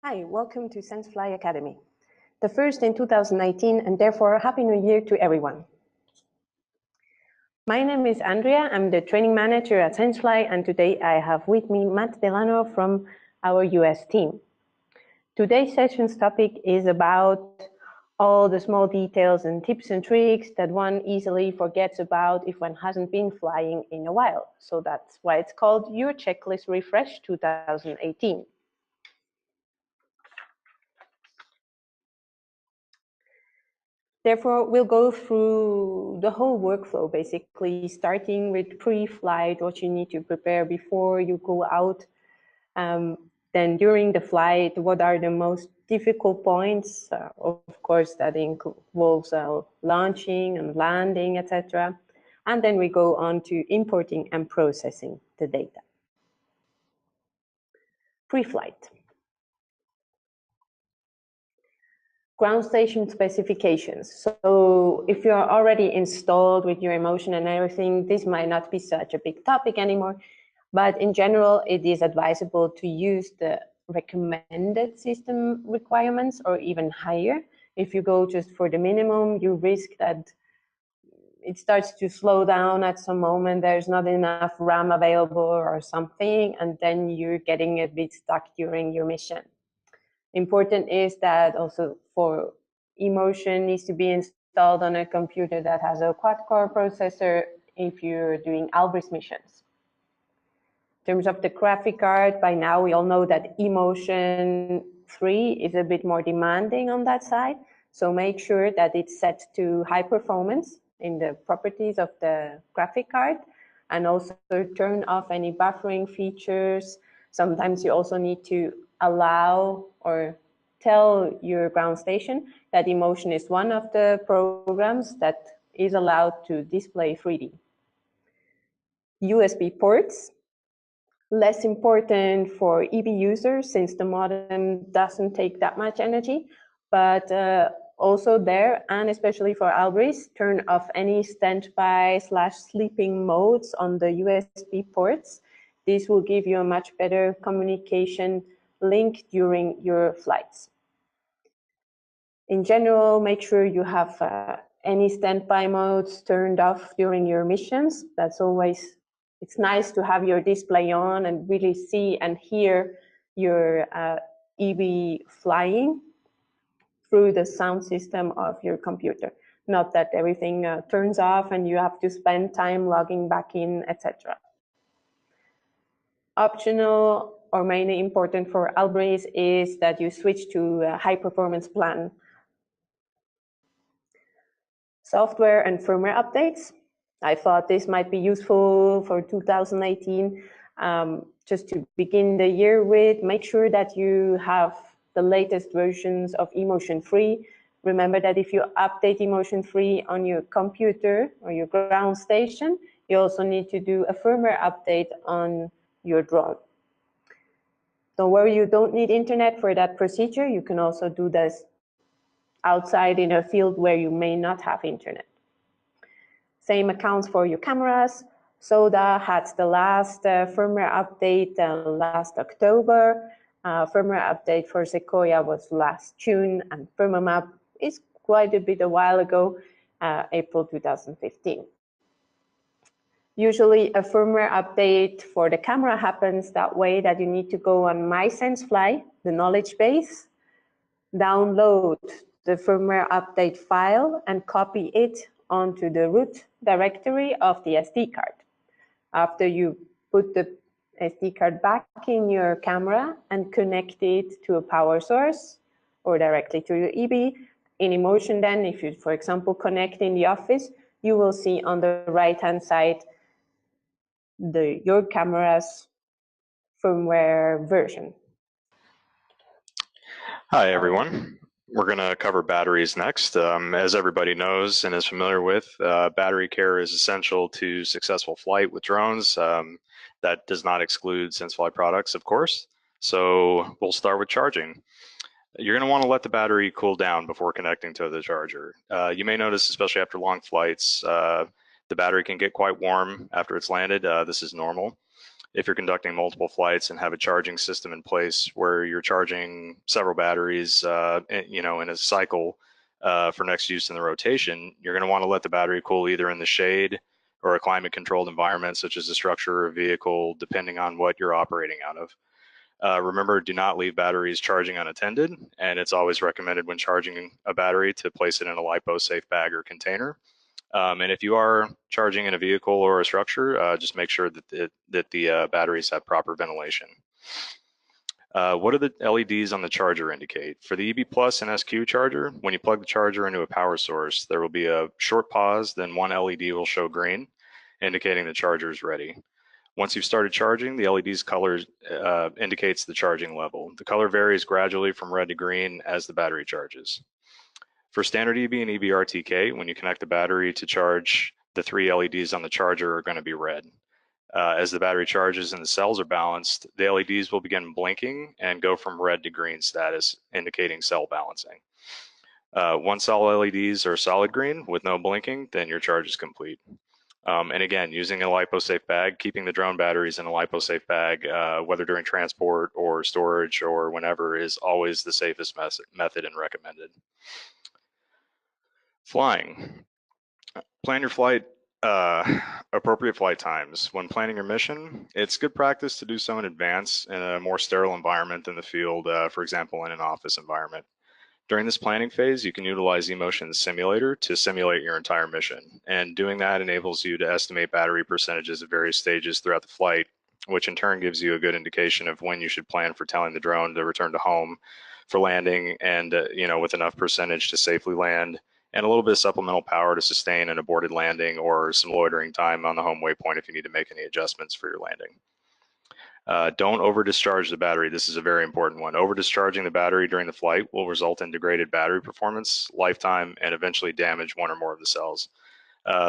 Hi, welcome to senseFly Academy, the first in 2019, and therefore Happy New Year to everyone. My name is Andrea, I'm the training manager at senseFly, and today I have with me Matt Delano from our US team. Today's session's topic is about all the small details and tips and tricks that one easily forgets about if one hasn't been flying in a while. So that's why it's called Your Checklist Refresh 2018. Therefore, we'll go through the whole workflow, basically, starting with pre-flight, what you need to prepare before you go out. Then during the flight, what are the most difficult points? Of course, that involves launching and landing, etc. And then we go on to importing and processing the data. Pre-flight. Ground station specifications. So if you're already installed with your emotion and everything, this might not be such a big topic anymore. But in general, it is advisable to use the recommended system requirements or even higher. If you go just for the minimum, you risk that it starts to slow down at some moment, there's not enough RAM available or something, and then you're getting a bit stuck during your mission. Important is that also for emotion needs to be installed on a computer that has a quad-core processor if you're doing Albris missions. In terms of the graphic card, by now we all know that emotion 3 is a bit more demanding on that side. So make sure that it's set to high performance in the properties of the graphic card, and also turn off any buffering features. Sometimes you also need to allow or tell your ground station that emotion is one of the programs that is allowed to display 3D. USB ports, less important for EB users since the modem doesn't take that much energy, but also there, and especially for Albris, turn off any standby/sleeping modes on the USB ports. This will give you a much better communication link during your flights. In general, make sure you have any standby modes turned off during your missions. That's always, it's nice to have your display on and really see and hear your EB flying through the sound system of your computer. Not that everything turns off and you have to spend time logging back in, etc. Optional or mainly important for Albris is that you switch to a high performance plan. Software and firmware updates. I thought this might be useful for 2018. Just to begin the year with, make sure that you have the latest versions of Emotion 3. Remember that if you update Emotion 3 on your computer or your ground station, you also need to do a firmware update on your drone. Don't worry, you don't need internet for that procedure. You can also do this outside in a field where you may not have internet. Same accounts for your cameras. SODA had the last firmware update last October. Firmware update for Sequoia was last June, and Firmamap is quite a bit a while ago, April 2015. Usually a firmware update for the camera happens that way that you need to go on My senseFly, the knowledge base, download the firmware update file and copy it onto the root directory of the SD card. After you put the SD card back in your camera and connect it to a power source or directly to your EB, in Emotion then, if you, for example, connect in the office, you will see on the right-hand side your camera's firmware version. Hi, everyone. We're going to cover batteries next. As everybody knows and is familiar with, battery care is essential to successful flight with drones. That does not exclude senseFly products, of course. So we'll start with charging. You're going to want to let the battery cool down before connecting to the charger. You may notice, especially after long flights, the battery can get quite warm after it's landed. This is normal. if you're conducting multiple flights and have a charging system in place where you're charging several batteries, you know, in a cycle for next use in the rotation, you're going to want to let the battery cool either in the shade or a climate-controlled environment, such as a structure or vehicle, depending on what you're operating out of. Remember, do not leave batteries charging unattended, and it's always recommended when charging a battery to place it in a LiPo-safe bag or container. And if you are charging in a vehicle or a structure, just make sure that the batteries have proper ventilation. What do the LEDs on the charger indicate? For the EB Plus and SQ charger, when you plug the charger into a power source, there will be a short pause, then one LED will show green, indicating the charger is ready. Once you've started charging, the LED's color indicates the charging level. The color varies gradually from red to green as the battery charges. For standard EB and EB RTK, when you connect the battery to charge, the 3 LEDs on the charger are going to be red. As the battery charges and the cells are balanced, the LEDs will begin blinking and go from red to green status, indicating cell balancing. Once all LEDs are solid green with no blinking, then your charge is complete. And again, using a LiPo-safe bag, keeping the drone batteries in a LiPo-safe bag, whether during transport or storage or whenever, is always the safest method and recommended. Flying. Plan your flight, appropriate flight times. When planning your mission, it's good practice to do so in advance in a more sterile environment than the field, for example, in an office environment. During this planning phase, you can utilize eMotion's simulator to simulate your entire mission. And doing that enables you to estimate battery percentages at various stages throughout the flight, which in turn gives you a good indication of when you should plan for telling the drone to return to home for landing and, you know, with enough percentage to safely land, and a little bit of supplemental power to sustain an aborted landing or some loitering time on the home waypoint if you need to make any adjustments for your landing. Don't over discharge the battery. This is a very important one. Over discharging the battery during the flight will result in degraded battery performance, lifetime, and eventually damage one or more of the cells.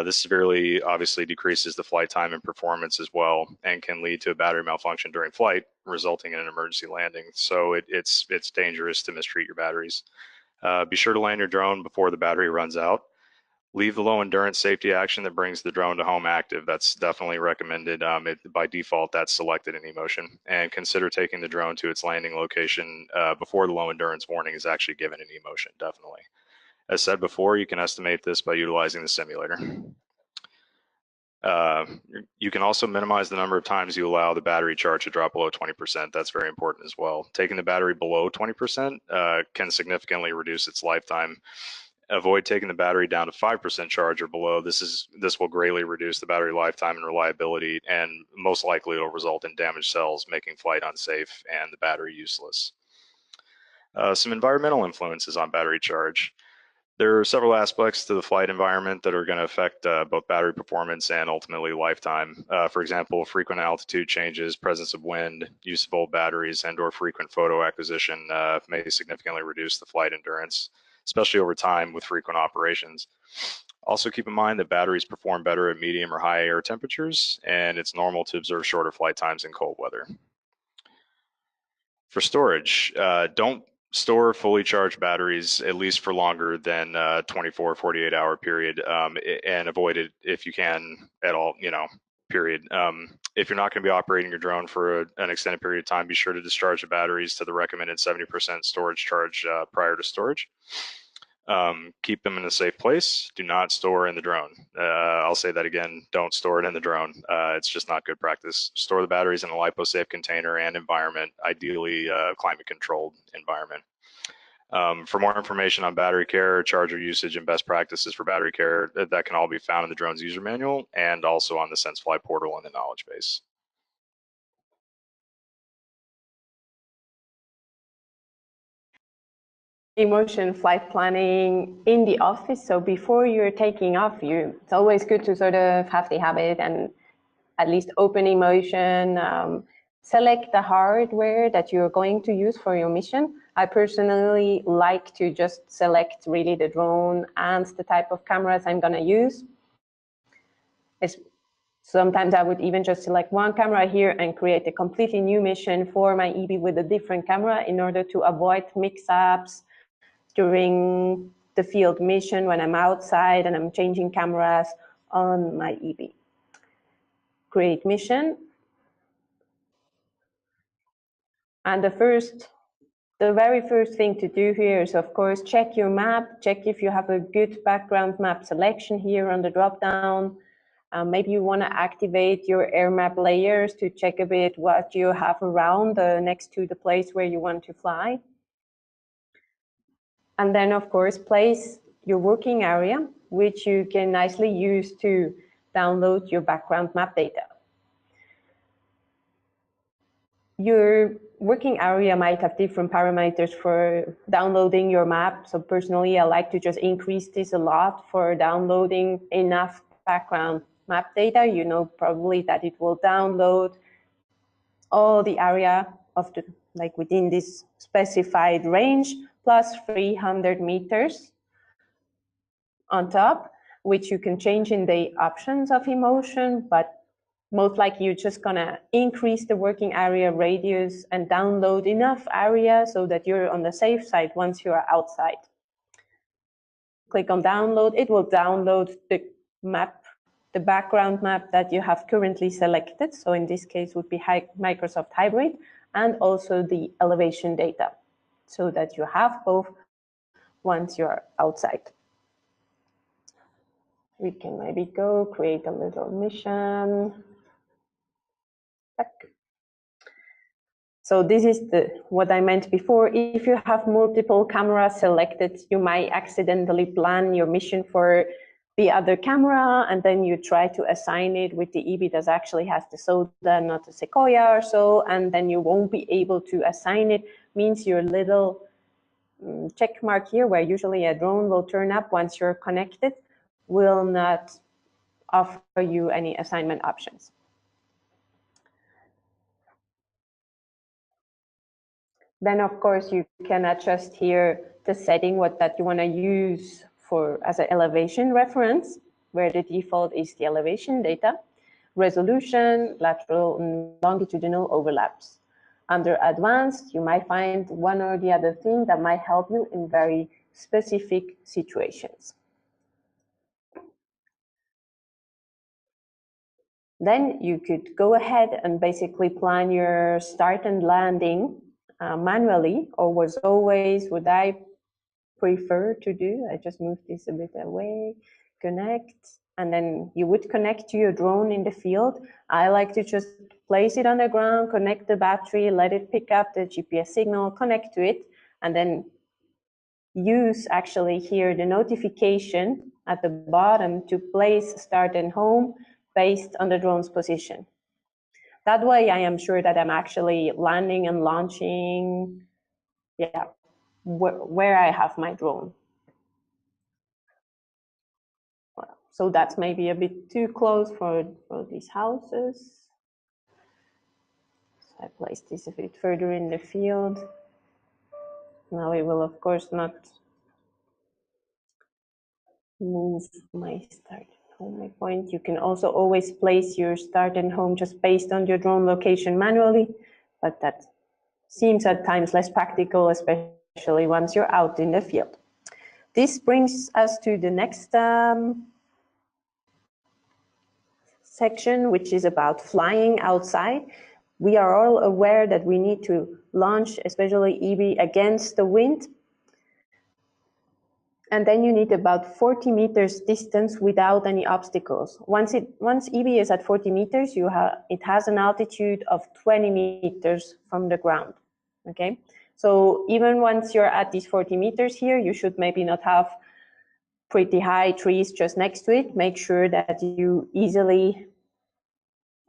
This severely, obviously, decreases the flight time and performance as well, and can lead to a battery malfunction during flight, resulting in an emergency landing. So it's dangerous to mistreat your batteries. Be sure to land your drone before the battery runs out. Leave the low endurance safety action that brings the drone to home active. That's definitely recommended. By default, that's selected in eMotion. And consider taking the drone to its landing location before the low endurance warning is actually given in eMotion, definitely. As said before, you can estimate this by utilizing the simulator. You can also minimize the number of times you allow the battery charge to drop below 20%. That's very important as well. Taking the battery below 20% can significantly reduce its lifetime. Avoid taking the battery down to 5% charge or below. This will greatly reduce the battery lifetime and reliability, and most likely it'll result in damaged cells, making flight unsafe and the battery useless. Some environmental influences on battery charge. There are several aspects to the flight environment that are going to affect both battery performance and ultimately lifetime. For example, frequent altitude changes, presence of wind, use of old batteries, and/or frequent photo acquisition may significantly reduce the flight endurance, especially over time with frequent operations. Also keep in mind that batteries perform better at medium or high air temperatures, and it's normal to observe shorter flight times in cold weather. For storage, don't store fully charged batteries at least for longer than 24, 48 hour period, and avoid it if you can at all, you know, period. If you're not going to be operating your drone for an extended period of time, be sure to discharge the batteries to the recommended 70% storage charge prior to storage. Keep them in a safe place. Do not store in the drone. I'll say that again, don't store it in the drone. It's just not good practice. Store the batteries in a LiPo-safe container and environment, ideally climate controlled environment. For more information on battery care, charger usage, and best practices for battery care, that can all be found in the drone's user manual and also on the senseFly portal and the knowledge base. eMotion flight planning in the office. So before you're taking off, it's always good to sort of have the habit and at least open eMotion, select the hardware that you're going to use for your mission. I personally like to just select really the drone and the type of cameras I'm going to use. Sometimes I would even just select one camera here and create a completely new mission for my EB with a different camera in order to avoid mix-ups during the field mission when I'm outside and I'm changing cameras on my EB. Create mission. And the very first thing to do here is, of course, check your map, check if you have a good background map selection here on the drop-down. Maybe you want to activate your air map layers to check a bit what you have around next to the place where you want to fly. And then, of course, place your working area, which you can nicely use to download your background map data. Your working area might have different parameters for downloading your map. So personally, I like to just increase this a lot for downloading enough background map data. You know probably that it will download all the area of the, like within this specified range, plus 300 meters on top, which you can change in the options of emotion, but most likely you're just gonna increase the working area radius and download enough area so that you're on the safe side once you are outside. Click on download, it will download the map, the background map that you have currently selected. So in this case would be Microsoft Hybrid, and also the elevation data, so that you have both once you're outside. We can maybe go create a little mission. So this is what I meant before. If you have multiple cameras selected, you might accidentally plan your mission for the other camera, and then you try to assign it with the EB that actually has the soda, not the Sequoia or so, and then you won't be able to assign it. Means your little check mark here, where usually a drone will turn up once you're connected, will not offer you any assignment options. Then, of course, you can adjust here the setting that you want to use for as an elevation reference, where the default is the elevation data, resolution, lateral and longitudinal overlaps. Under advanced, you might find one or the other thing that might help you in very specific situations. Then you could go ahead and basically plan your start and landing manually, or would I prefer to do. I just moved this a bit away, connect, and then you would connect to your drone in the field. I like to just place it on the ground, connect the battery, let it pick up the GPS signal, connect to it, and then use actually here the notification at the bottom to place start and home based on the drone's position. That way I am sure that I'm actually landing and launching, yeah, where I have my drone. So that's maybe a bit too close for these houses. So I placed this a bit further in the field. Now it will, of course, not move my start and home point. You can also always place your start and home just based on your drone location manually, but that seems at times less practical, especially once you're out in the field. This brings us to the next section, which is about flying outside. We are all aware that we need to launch, especially EB, against the wind. And then you need about 40 meters distance without any obstacles. Once EB is at 40 meters, it has an altitude of 20 meters from the ground. Okay, so even once you're at these 40 meters here, you should maybe not have pretty high trees just next to it. Make sure that you easily,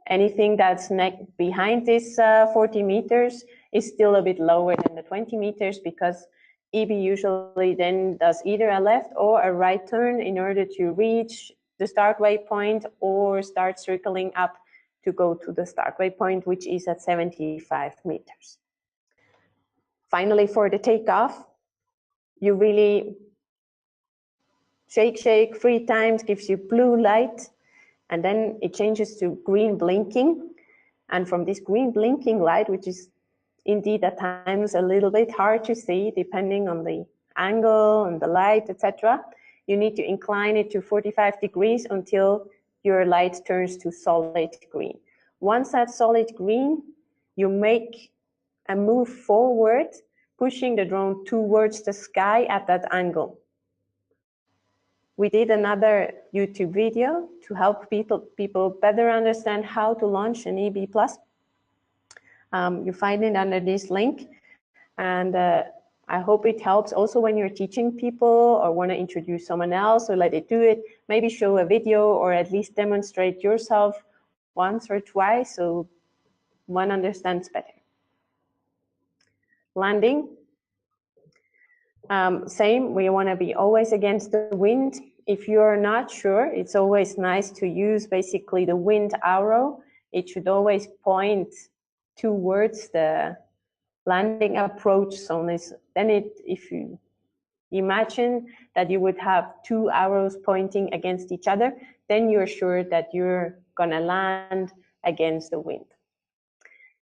anything that's behind this 40 meters is still a bit lower than the 20 meters, because EB usually then does either a left or a right turn in order to reach the start waypoint or start circling up to go to the start waypoint, which is at 75 meters. Finally, for the takeoff, you really shake 3 times, gives you blue light, and then it changes to green blinking. And from this green blinking light, which is indeed at times a little bit hard to see depending on the angle and the light, etc., you need to incline it to 45 degrees until your light turns to solid green. Once that's solid green, you make and move forward, pushing the drone towards the sky at that angle. We did another YouTube video to help people better understand how to launch an EB+. You find it under this link. And I hope it helps also when you're teaching people or want to introduce someone else or let it do it. Maybe show a video or at least demonstrate yourself once or twice so one understands better. Landing. Same, we want to be always against the wind. If you're not sure, it's always nice to use basically the wind arrow. It should always point towards the landing approach zone. If you imagine that you would have two arrows pointing against each other, then you're sure that you're gonna land against the wind.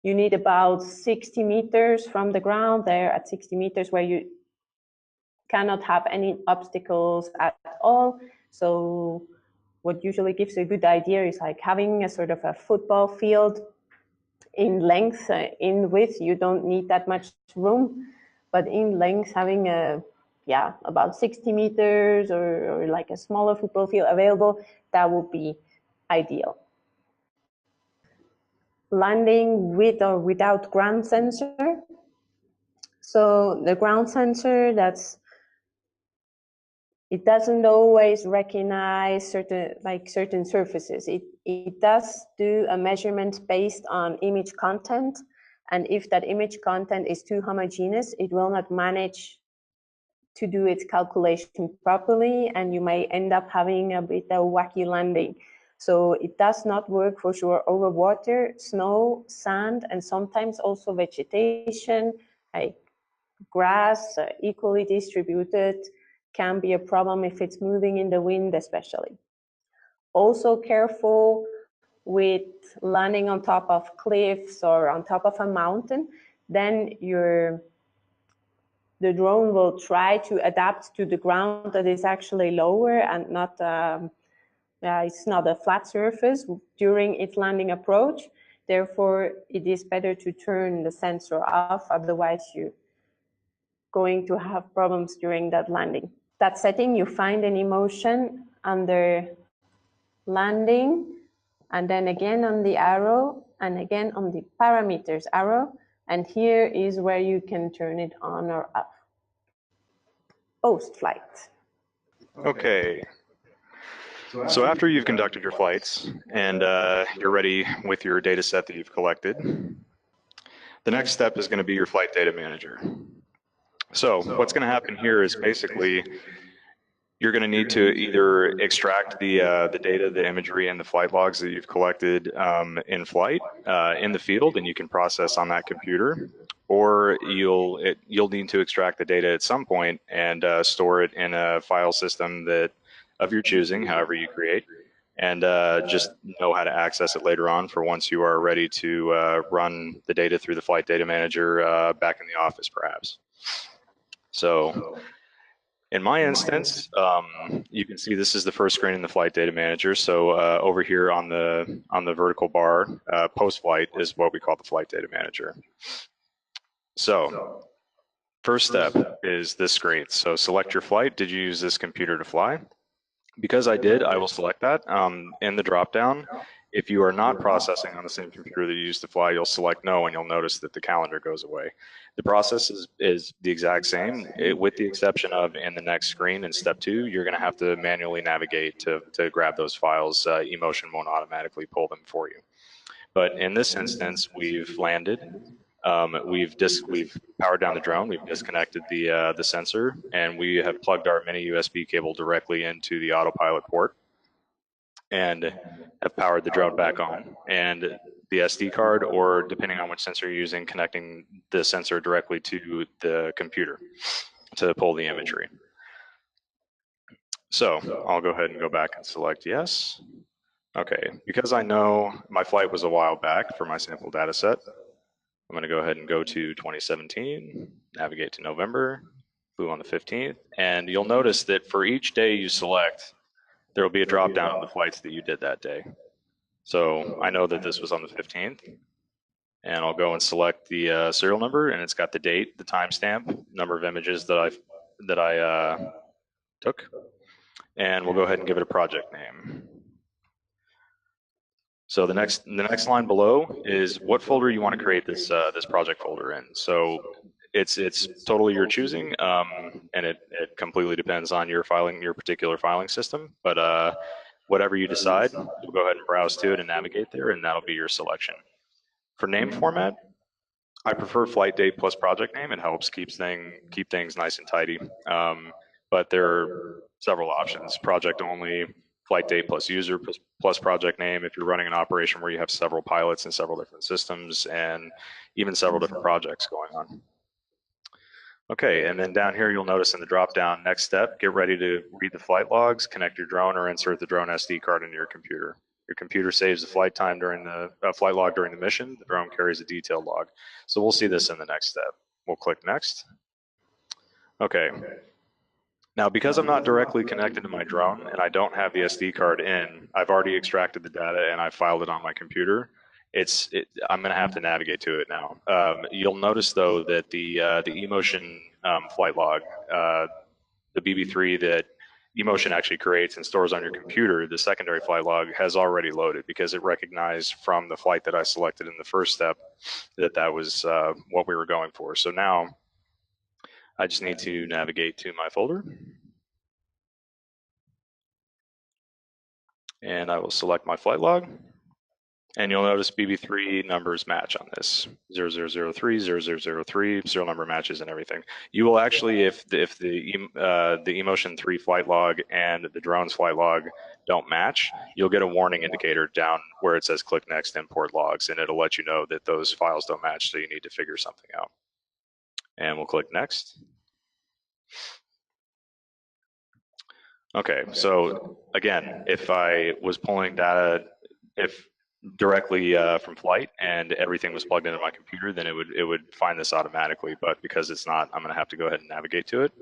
You need about 60 meters from the ground, there at 60 meters where you cannot have any obstacles at all. So what usually gives a good idea is like having a sort of a football field in length. In width, you don't need that much room, but in length, having about 60 meters or like a smaller football field available, that would be ideal. Landing with or without ground sensor. So the ground sensor, it doesn't always recognize certain surfaces. It does do a measurement based on image content. And if that image content is too homogeneous, it will not manage to do its calculation properly, and you may end up having a bit of wacky landing. So it does not work for sure over water, snow, sand, and sometimes also vegetation, like grass, equally distributed, can be a problem if it's moving in the wind especially. Also careful with landing on top of cliffs or on top of a mountain, then the drone will try to adapt to the ground that is actually lower and not, it's not a flat surface during its landing approach. Therefore, it is better to turn the sensor off, otherwise you're going to have problems during that landing. That setting you find in emotion under landing, and then again on the arrow, and again on the parameters arrow, and here is where you can turn it on or off. Post-flight. Okay. So after you've conducted your flights and you're ready with your data set that you've collected, the next step is going to be your flight data manager. So what's going to happen here is basically you're going to need to either extract the data, the imagery, and the flight logs that you've collected in flight in the field, and you can process on that computer, or you'll need to extract the data at some point and store it in a file system of your choosing, however you create, and just know how to access it later on for once you are ready to run the data through the flight data manager back in the office, perhaps. So in my instance, you can see this is the first screen in the flight data manager. So over here on the vertical bar, post-flight is what we call the flight data manager. So first step is this screen. So select your flight. Did you use this computer to fly? Because I did, I will select that. In the dropdown, if you are not processing on the same computer that you used to fly, you'll select no, and you'll notice that the calendar goes away. The process is the exact same, with the exception of in the next screen in step 2, you're going to have to manually navigate to grab those files. Emotion won't automatically pull them for you. But in this instance, we've landed. We've powered down the drone, we've disconnected the sensor, and we have plugged our mini USB cable directly into the autopilot port and have powered the drone back on. And the SD card, or depending on which sensor you're using, connecting the sensor directly to the computer to pull the imagery. So I'll go ahead and go back and select yes. Okay, because I know my flight was a while back for my sample data set, I'm going to go ahead and go to 2017, navigate to November, boom on the 15th, and you'll notice that for each day you select, there will be a drop down of the flights that you did that day. So I know that this was on the 15th. And I'll go and select the serial number, and it's got the date, the timestamp, number of images that I took, and we'll go ahead and give it a project name. So the next line below is what folder you want to create this this project folder in. So it's totally your choosing, and it completely depends on your particular filing system. But whatever you decide, you'll go ahead and browse to it and navigate there, and that'll be your selection. For name format, I prefer flight date plus project name. It helps keep things nice and tidy. But there are several options: project only, flight date plus user plus project name if you're running an operation where you have several pilots and several different systems and even several different projects going on. Okay, and then down here you'll notice in the drop down, next step, get ready to read the flight logs, connect your drone, or insert the drone SD card into your computer. Your computer saves the flight time during the flight log during the mission. The drone carries a detailed log. So we'll see this in the next step. We'll click next. Okay. Now, because I'm not directly connected to my drone and I don't have the SD card in, I've already extracted the data and I filed it on my computer. I'm going to have to navigate to it now. You'll notice though that the eMotion flight log, the BB3 that eMotion actually creates and stores on your computer, the secondary flight log has already loaded because it recognized from the flight that I selected in the first step that was what we were going for. So now I just need to navigate to my folder. And I will select my flight log. And you'll notice BB3 numbers match on this, 0003, 0003, serial number matches and everything. You will actually, if the eMotion 3 flight log and the drone's flight log don't match, you'll get a warning indicator down where it says click next, import logs, and it'll let you know that those files don't match, so you need to figure something out. And we'll click next. Okay, so again, if I was pulling data, directly from flight and everything was plugged into my computer, then it would find this automatically. But because it's not, I'm going to have to go ahead and navigate to it.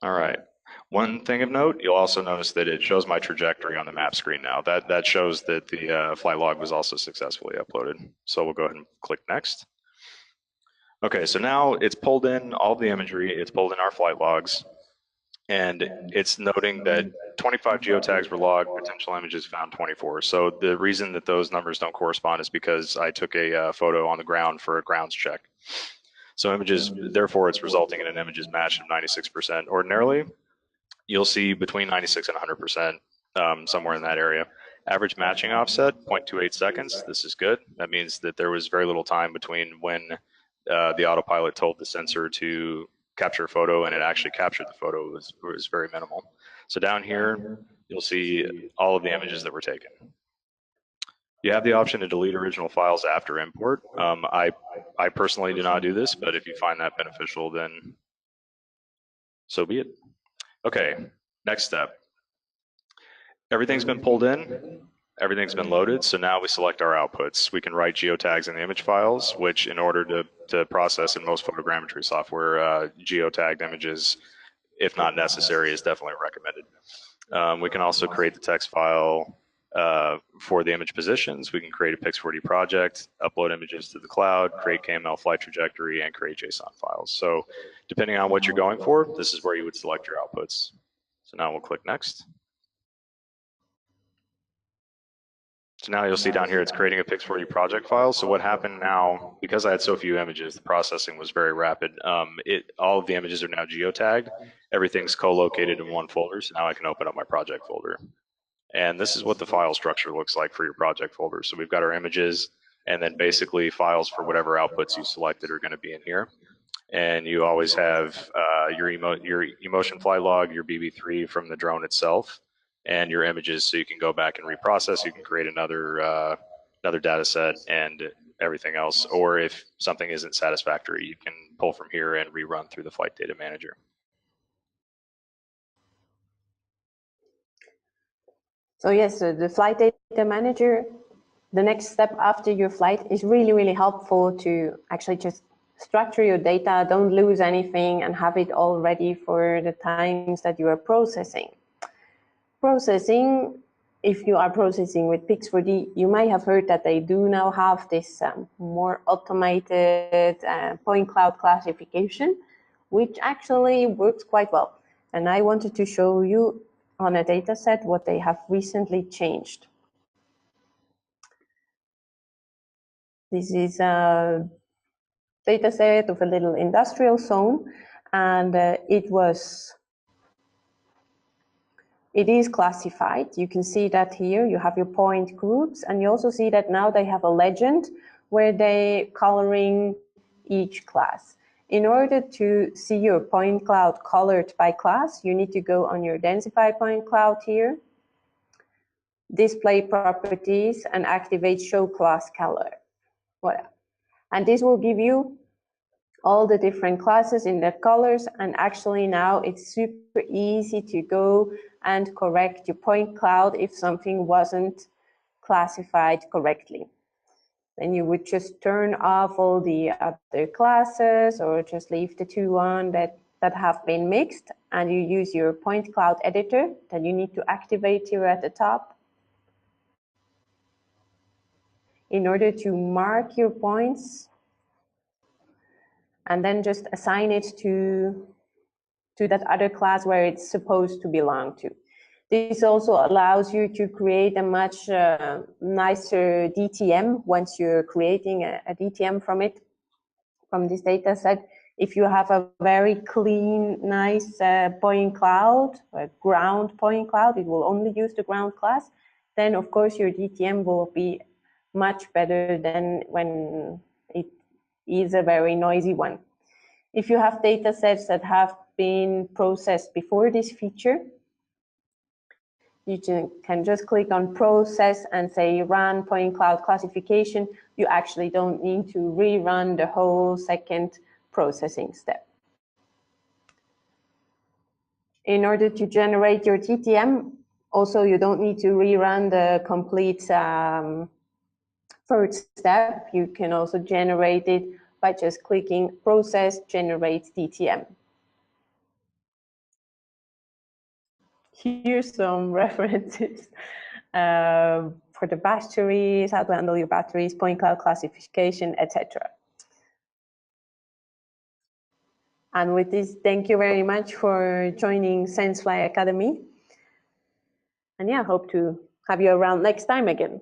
All right. One thing of note, you'll also notice that it shows my trajectory on the map screen now. That shows that the flight log was also successfully uploaded. So we'll go ahead and click next. Okay, so now it's pulled in all of the imagery, it's pulled in our flight logs, and it's noting that 25 geotags were logged, potential images found 24. So the reason that those numbers don't correspond is because I took a photo on the ground for a grounds check. So images, therefore it's resulting in an images match of 96%. Ordinarily, you'll see between 96 and 100%, somewhere in that area. Average matching offset, 0.28 seconds. This is good. That means that there was very little time between when the autopilot told the sensor to capture a photo and it actually captured the photo. It was very minimal. So down here, you'll see all of the images that were taken. You have the option to delete original files after import. I personally do not do this, but if you find that beneficial, then so be it. Okay, next step. Everything's been pulled in. Everything's been loaded, so now we select our outputs. We can write geotags in the image files, which in order to process in most photogrammetry software, geotagged images, if not necessary, is definitely recommended. We can also create the text file for the image positions. We can create a Pix4D project, upload images to the cloud, create KML flight trajectory, and create JSON files. So depending on what you're going for, this is where you would select your outputs. So now we'll click next. So now you'll see down here, it's creating a Pix4D project file. So what happened now, because I had so few images, the processing was very rapid. All of the images are now geotagged. Everything's co-located in one folder. So now I can open up my project folder. And this is what the file structure looks like for your project folder. So we've got our images, and then basically files for whatever outputs you selected are going to be in here. And you always have your eMotion flight log, your BB3 from the drone itself, and your images, so you can go back and reprocess. You can create another data set and everything else. Or if something isn't satisfactory, you can pull from here and rerun through the flight data manager. So yes, the flight data manager, the next step after your flight is really, really helpful to actually just structure your data, don't lose anything, and have it all ready for the times that you are processing. Processing, if you are processing with Pix4D, you might have heard that they do now have this more automated point cloud classification, which actually works quite well. And I wanted to show you on a data set what they have recently changed. This is a data set of a little industrial zone, and it is classified. You can see that here. You have your point groups, and you also see that now they have a legend where they coloring each class. In order to see your point cloud colored by class, you need to go on your densify point cloud here, display properties, and activate show class color. Voilà. And this will give you all the different classes in their colors, and actually now it's super easy to go and correct your point cloud if something wasn't classified correctly. Then you would just turn off all the other classes or just leave the two on that have been mixed, and you use your point cloud editor that you need to activate here at the top in order to mark your points, and then just assign it to that other class where it's supposed to belong to. This also allows you to create a much nicer DTM once you're creating a DTM from this data set. If you have a very clean, nice point cloud, a ground point cloud, it will only use the ground class, then of course your DTM will be much better than when it is a very noisy one. If you have data sets that have been processed before this feature, you can just click on process and say run point cloud classification. You actually don't need to rerun the whole second processing step. In order to generate your TTM, also you don't need to rerun the complete third step. You can also generate it by just clicking process generate DTM. Here's some references for the batteries, how to handle your batteries, point cloud classification, etc. And with this, thank you very much for joining senseFly Academy. And yeah, hope to have you around next time again.